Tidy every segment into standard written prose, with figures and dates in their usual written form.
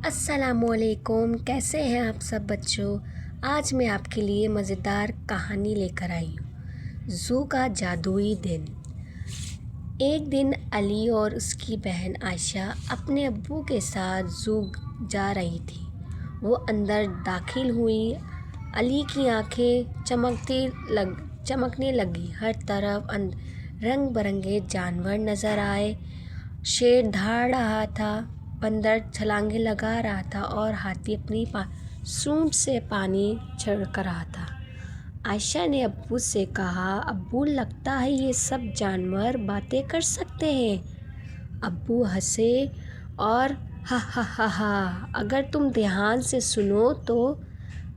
السلام علیکم، کیسے ہیں آپ سب بچوں؟ آج میں آپ کے لیے مزیدار کہانی لے کر آئی ہوں، زو کا جادوئی دن۔ ایک دن علی اور اس کی بہن عائشہ اپنے ابو کے ساتھ زو جا رہی تھی۔ وہ اندر داخل ہوئی، علی کی آنکھیں چمکنے لگی۔ ہر طرف رنگ برنگے جانور نظر آئے۔ شیر دھاڑ رہا تھا، بندر چھلانگیں لگا رہا تھا اور ہاتھی اپنی سونڈ سے پانی چھڑک رہا تھا۔ عائشہ نے ابو سے کہا، ابو لگتا ہے یہ سب جانور باتیں کر سکتے ہیں۔ ابو ہنسے اور ہا ہا ہا ہا، اگر تم دھیان سے سنو تو۔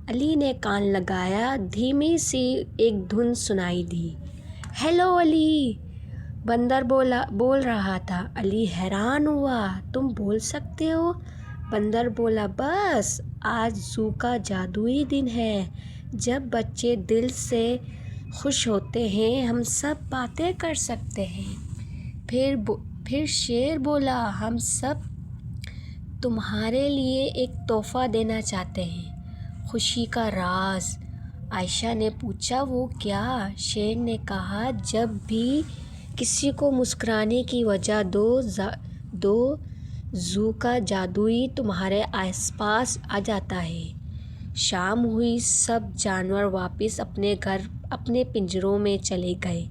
علی نے کان لگایا، دھیمی سی ایک دھن سنائی دی۔ ہیلو علی، بندر بول رہا تھا۔ علی حیران ہوا، تم بول سکتے ہو؟ بندر بولا، بس آج زو کا جادوئی دن ہے، جب بچے دل سے خوش ہوتے ہیں ہم سب باتیں کر سکتے ہیں۔ پھر شیر بولا، ہم سب تمہارے لیے ایک تحفہ دینا چاہتے ہیں، خوشی کا راز۔ عائشہ نے پوچھا، وہ کیا؟ شیر نے کہا، جب بھی کسی کو مسکرانے کی وجہ دو، زو کا جادوئی تمہارے آس پاس آ جاتا ہے۔ شام ہوئی، سب جانور واپس اپنے پنجروں میں چلے گئے۔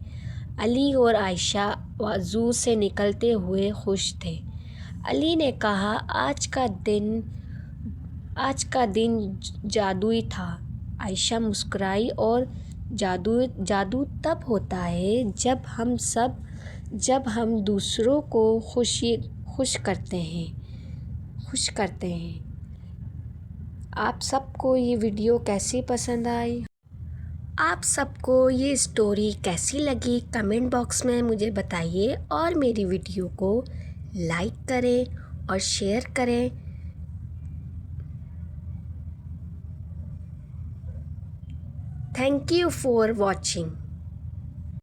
علی اور عائشہ زو سے نکلتے ہوئے خوش تھے۔ علی نے کہا، آج کا دن جادوئی تھا۔ عائشہ مسکرائی اور جادو تب ہوتا ہے جب ہم دوسروں کو خوش کرتے ہیں۔ آپ سب کو یہ ویڈیو کیسی پسند آئی؟ آپ سب کو یہ اسٹوری کیسی لگی؟ کمنٹ باکس میں مجھے بتائیے اور میری ویڈیو کو لائک کریں اور شیئر کریں۔ Thank you for watching.